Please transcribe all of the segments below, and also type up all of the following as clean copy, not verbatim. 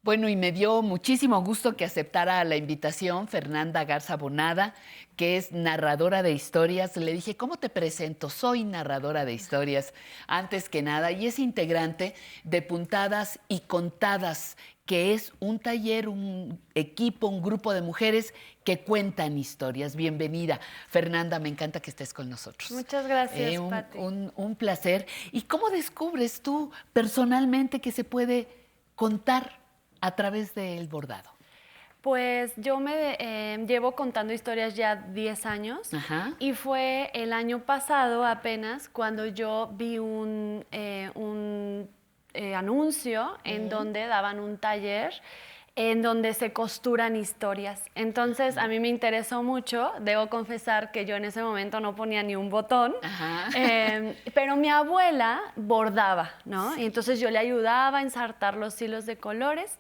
Bueno, y me dio muchísimo gusto que aceptara la invitación Fernanda Garza Bonada, que es narradora de historias. Le dije, ¿cómo te presento? Soy narradora de historias, antes que nada, y es integrante de Puntadas y Contadas, que es un taller, un equipo, un grupo de mujeres que cuentan historias. Bienvenida, Fernanda, me encanta que estés con nosotros. Muchas gracias, Un, Pati. un placer. ¿Y cómo descubres tú personalmente que se puede contar a través del bordado? Pues yo me llevo contando historias ya 10 años. Ajá. Y fue el año pasado apenas cuando yo vi un anuncio en donde daban un taller en donde se costuran historias. Entonces a mí me interesó mucho, debo confesar que yo en ese momento no ponía ni un botón, Ajá. pero mi abuela bordaba, ¿no? Sí. Y entonces yo le ayudaba a ensartar los hilos de colores.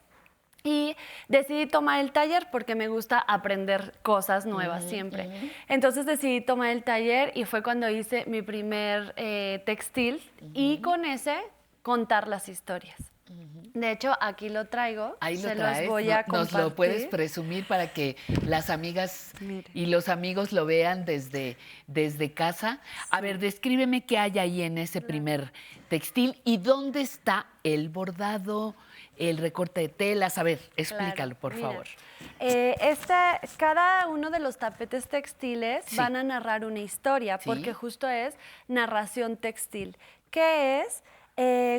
Y decidí tomar el taller porque me gusta aprender cosas nuevas siempre. Entonces decidí tomar el taller y fue cuando hice mi primer textil y con ese contar las historias. De hecho, aquí lo traigo, Ahí lo se los traes, voy a nos lo puedes compartir. presumir para que las amigas Mire. y los amigos lo vean desde casa. A ver, descríbeme qué hay ahí en ese primer textil y dónde está el bordado, el recorte de telas. A ver, explícalo, Claro, por mira, favor. cada uno de los tapetes textiles Sí. van a narrar una historia, Sí. porque justo es narración textil, que es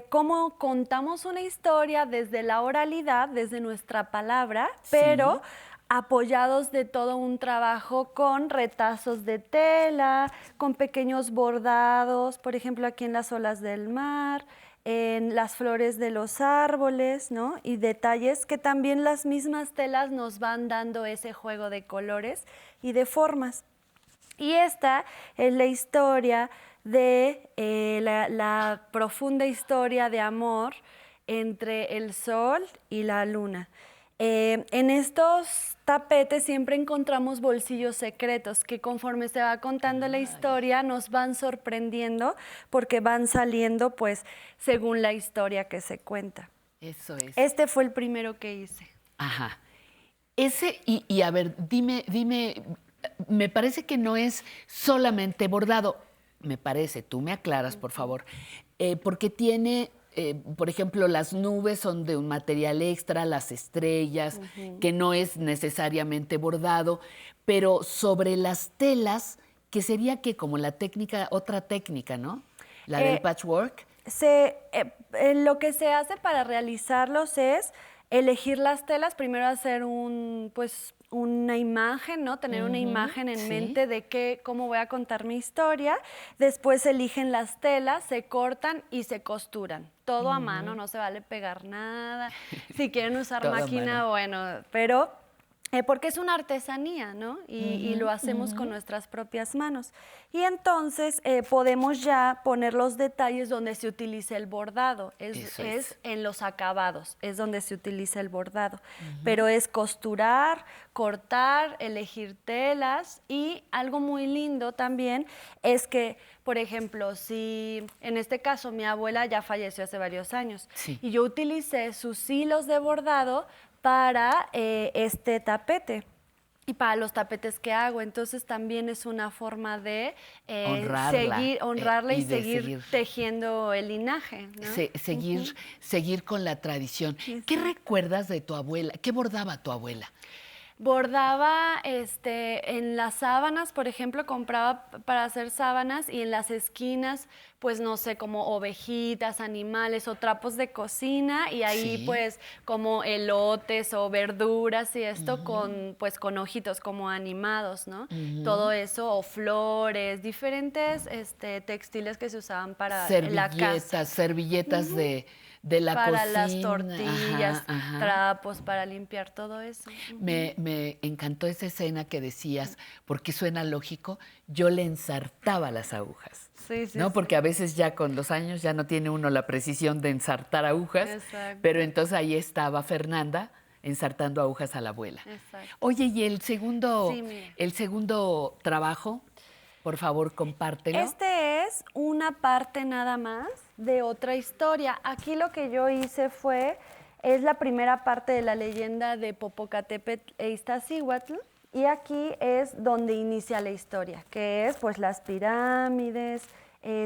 cómo contamos una historia desde la oralidad, desde nuestra palabra, Sí. pero apoyados de todo un trabajo con retazos de tela, con pequeños bordados, por ejemplo, aquí en las olas del mar, en las flores de los árboles, ¿no? Y detalles que también las mismas telas nos van dando ese juego de colores y de formas. Y esta es la historia de la profunda historia de amor entre el sol y la luna. En estos tapetes siempre encontramos bolsillos secretos que conforme se va contando la historia nos van sorprendiendo porque van saliendo pues según la historia que se cuenta. Eso es. Este fue el primero que hice. Ajá. Ese, y a ver, dime, me parece que no es solamente bordado, me parece, tú me aclaras, por favor, porque tiene, por ejemplo, las nubes son de un material extra, las estrellas, que no es necesariamente bordado, pero sobre las telas, que sería que como la técnica, otra técnica, ¿no? La del Eh, patchwork. Lo que se hace para realizarlos es elegir las telas, primero hacer una imagen, ¿no? Tener una imagen en Sí. mente de cómo voy a contar mi historia. Después eligen las telas, se cortan y se costuran. Todo a mano, no se vale pegar nada. Si quieren usar Todo a máquina, mano. bueno, pero porque es una artesanía, ¿no? Y lo hacemos con nuestras propias manos. Y entonces podemos ya poner los detalles donde se utiliza el bordado. Eso Es es. en los acabados, es donde se utiliza el bordado. Pero es costurar, cortar, elegir telas y algo muy lindo también es que, por ejemplo, si en este caso mi abuela ya falleció hace varios años Sí. y yo utilicé sus hilos de bordado para este tapete y para los tapetes que hago. Entonces también es una forma de Honrarla, honrarla y y de seguir seguir. tejiendo el linaje, ¿no? Seguir con la tradición. ¿Qué recuerdas de tu abuela? ¿Qué bordaba tu abuela? Bordaba en las sábanas, por ejemplo, compraba para hacer sábanas y en las esquinas, pues no sé, como ovejitas, animales o trapos de cocina y ahí Sí. pues como elotes o verduras y esto con ojitos como animados, ¿no? Todo eso o flores, diferentes textiles que se usaban para la casa. Servilletas de la Para las cocina. tortillas, Ajá, ajá. trapos, para limpiar todo eso. Me encantó esa escena que decías, porque suena lógico, yo le ensartaba las agujas. Sí, sí, ¿No? sí. Porque a veces ya con los años ya no tiene uno la precisión de ensartar agujas, Exacto. pero entonces ahí estaba Fernanda ensartando agujas a la abuela. Exacto. Oye, y Sí, mira. el segundo trabajo, por favor, compártelo. Este es una parte nada más de otra historia. Aquí lo que yo hice fue es la primera parte de la leyenda de Popocatépetl e Iztaccíhuatl. Y aquí es donde inicia la historia, que es pues las pirámides,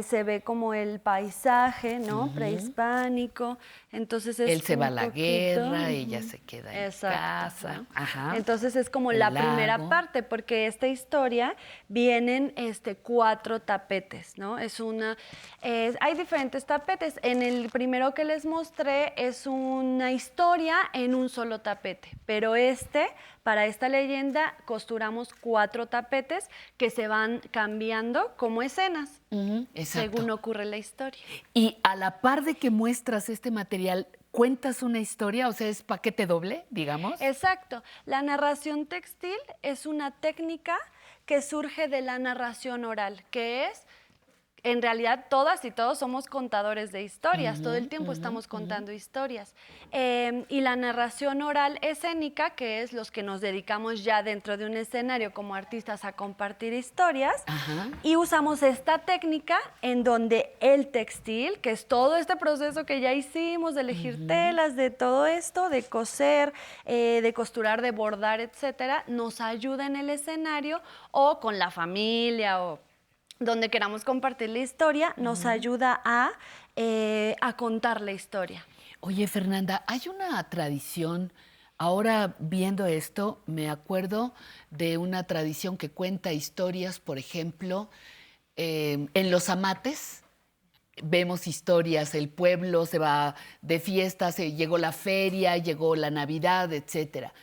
se ve como el paisaje, ¿no? Prehispánico, entonces es Él se va a un la poquito, guerra, ella se queda en exacto, casa. ¿no? Ajá. Entonces es como El la primera lago. parte, porque esta historia vienen 4 tapetes, ¿no? Hay diferentes tapetes. En el primero que les mostré es una historia en un solo tapete, pero para esta leyenda costuramos 4 tapetes que se van cambiando como escenas, Exacto. según ocurre la historia. Y a la par de que muestras este material, ¿cuentas una historia? O sea, ¿es paquete doble, digamos? Exacto. La narración textil es una técnica que surge de la narración oral, que es, en realidad, todas y todos somos contadores de historias, todo el tiempo estamos contando historias. Y la narración oral escénica, que es los que nos dedicamos ya dentro de un escenario como artistas a compartir historias, y usamos esta técnica en donde el textil, que es todo este proceso que ya hicimos de elegir telas, de todo esto, de coser, de costurar, de bordar, etcétera, nos ayuda en el escenario o con la familia o donde queramos compartir la historia, nos ayuda a contar la historia. Oye, Fernanda, hay una tradición, ahora viendo esto, me acuerdo de una tradición que cuenta historias, por ejemplo, en los amates. Vemos historias, el pueblo se va de fiesta, llegó la feria, llegó la Navidad, etcétera.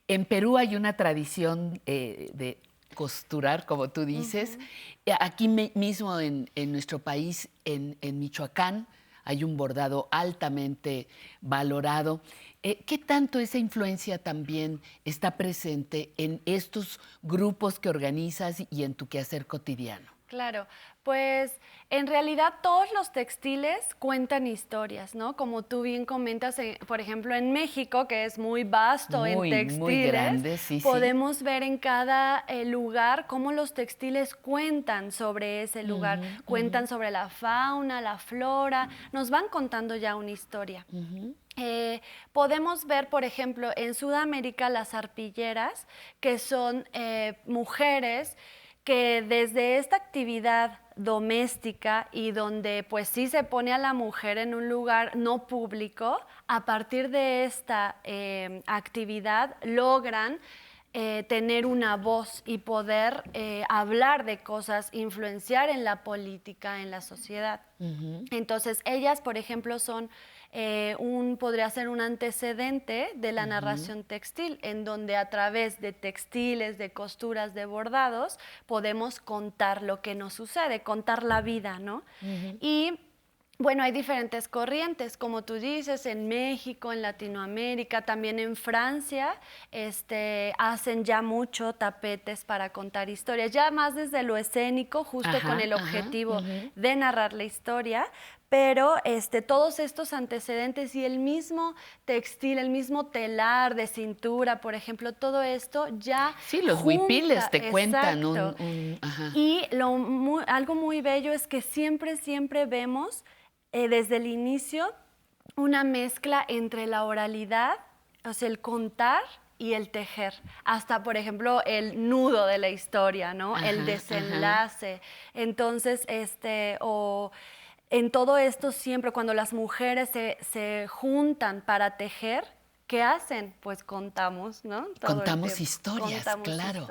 En Perú hay una tradición de costurar, como tú dices. Aquí mismo en nuestro país, en Michoacán, hay un bordado altamente valorado. ¿Qué tanto esa influencia también está presente en estos grupos que organizas y en tu quehacer cotidiano? Claro, pues en realidad todos los textiles cuentan historias, ¿no? Como tú bien comentas, por ejemplo, en México, que es muy vasto en textiles, muy grande, sí, podemos ver en cada lugar cómo los textiles cuentan sobre ese lugar, cuentan sobre la fauna, la flora, nos van contando ya una historia. Podemos ver, por ejemplo, en Sudamérica las arpilleras, que son mujeres que desde esta actividad doméstica y donde pues sí se pone a la mujer en un lugar no público, a partir de esta actividad logran tener una voz y poder hablar de cosas, influenciar en la política, en la sociedad. Entonces, ellas, por ejemplo, son podría ser un antecedente de la narración textil, en donde a través de textiles, de costuras, de bordados, podemos contar lo que nos sucede, contar la vida, ¿no? Y bueno, hay diferentes corrientes, como tú dices, en México, en Latinoamérica, también en Francia, hacen ya mucho tapetes para contar historias, ya más desde lo escénico, justo con el objetivo de narrar la historia, pero todos estos antecedentes y el mismo textil, el mismo telar de cintura, por ejemplo, todo esto ya sí, los huipiles te cuentan ajá. Y algo muy bello es que siempre, siempre vemos desde el inicio una mezcla entre la oralidad, o sea, el contar y el tejer, hasta, por ejemplo, el nudo de la historia, ¿no? El desenlace. Entonces, en todo esto siempre, cuando las mujeres se juntan para tejer, ¿qué hacen? Pues contamos, ¿no? Contamos historias, claro,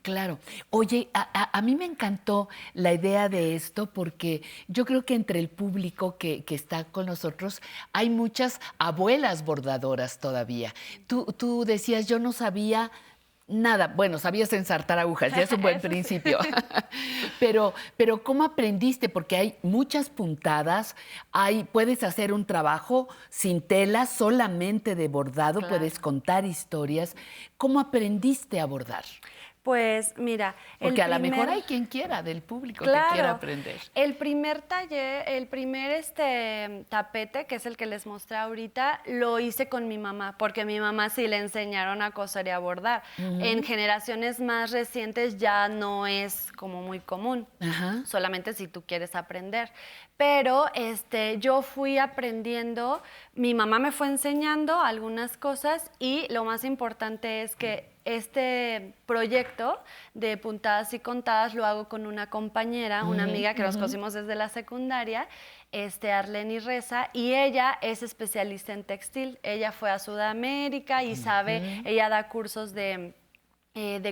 claro. Oye, a mí me encantó la idea de esto porque yo creo que entre el público que está con nosotros hay muchas abuelas bordadoras todavía. Tú decías, yo no sabía nada. Bueno, sabías ensartar agujas, ya es un buen principio. Pero ¿cómo aprendiste? Porque hay muchas puntadas, puedes hacer un trabajo sin tela, solamente de bordado, puedes contar historias. ¿Cómo aprendiste a bordar? Pues mira, porque a lo mejor hay quien quiera del público que quiera aprender. El primer taller, el primer tapete, que es el que les mostré ahorita, lo hice con mi mamá, porque a mi mamá sí le enseñaron a coser y a bordar. En generaciones más recientes ya no es como muy común, solamente si tú quieres aprender. pero yo fui aprendiendo, mi mamá me fue enseñando algunas cosas y lo más importante es que este proyecto de Puntadas y Contadas lo hago con una compañera, una amiga que nos conocimos desde la secundaria, Arleni Reza, y ella es especialista en textil. Ella fue a Sudamérica y sabe, ella da cursos de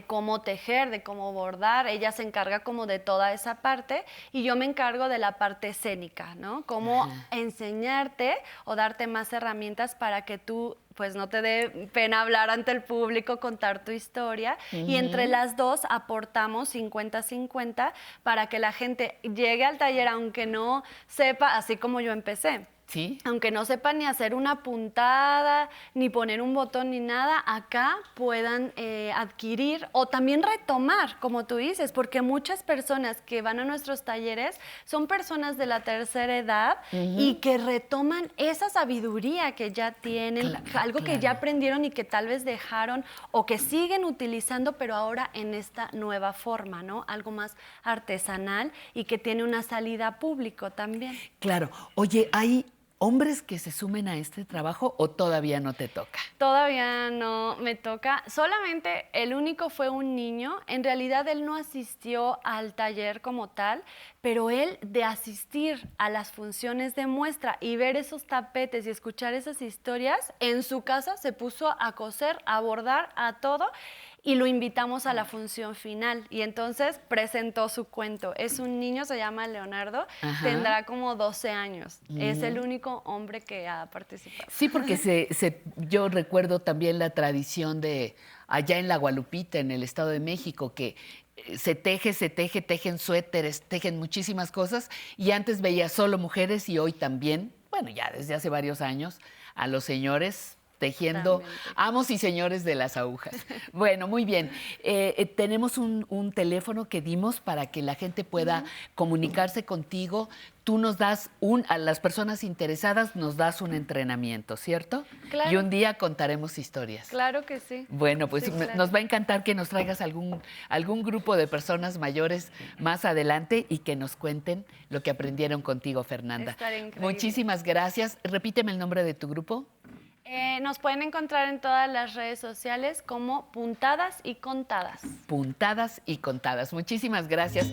cómo tejer, de cómo bordar. Ella se encarga como de toda esa parte y yo me encargo de la parte escénica, ¿no? Cómo enseñarte o darte más herramientas para que tú pues no te dé pena hablar ante el público, contar tu historia. Y entre las dos aportamos 50-50 para que la gente llegue al taller aunque no sepa, así como yo empecé. ¿Sí? Aunque no sepan ni hacer una puntada, ni poner un botón, ni nada, acá puedan adquirir o también retomar, como tú dices, porque muchas personas que van a nuestros talleres son personas de la tercera edad y que retoman esa sabiduría que ya tienen, algo que ya aprendieron y que tal vez dejaron o que siguen utilizando, pero ahora en esta nueva forma, ¿no? Algo más artesanal y que tiene una salida a público también. Claro. Oye, ¿hay hombres que se sumen a este trabajo o todavía no te toca? Todavía no me toca. Solamente el único fue un niño. En realidad él no asistió al taller como tal, pero él de asistir a las funciones de muestra y ver esos tapetes y escuchar esas historias, en su casa se puso a coser, a bordar, a todo. Y lo invitamos a la función final y entonces presentó su cuento. Es un niño, se llama Leonardo, tendrá como 12 años. Es el único hombre que ha participado. Sí, porque yo recuerdo también la tradición de allá en la Gualupita, en el Estado de México, que tejen suéteres, tejen muchísimas cosas y antes veía solo mujeres y hoy también, bueno, ya desde hace varios años, a los señores tejiendo, amos y señores de las agujas. Bueno, muy bien. Tenemos un teléfono que dimos para que la gente pueda comunicarse contigo. Tú nos das a las personas interesadas nos das un entrenamiento, ¿cierto? Claro. Y un día contaremos historias. Claro que sí. Bueno, pues sí, claro. Nos va a encantar que nos traigas algún grupo de personas mayores más adelante y que nos cuenten lo que aprendieron contigo, Fernanda. Estaré increíble. Muchísimas gracias. Repíteme el nombre de tu grupo. Nos pueden encontrar en todas las redes sociales como Puntadas y Contadas. Puntadas y Contadas. Muchísimas gracias.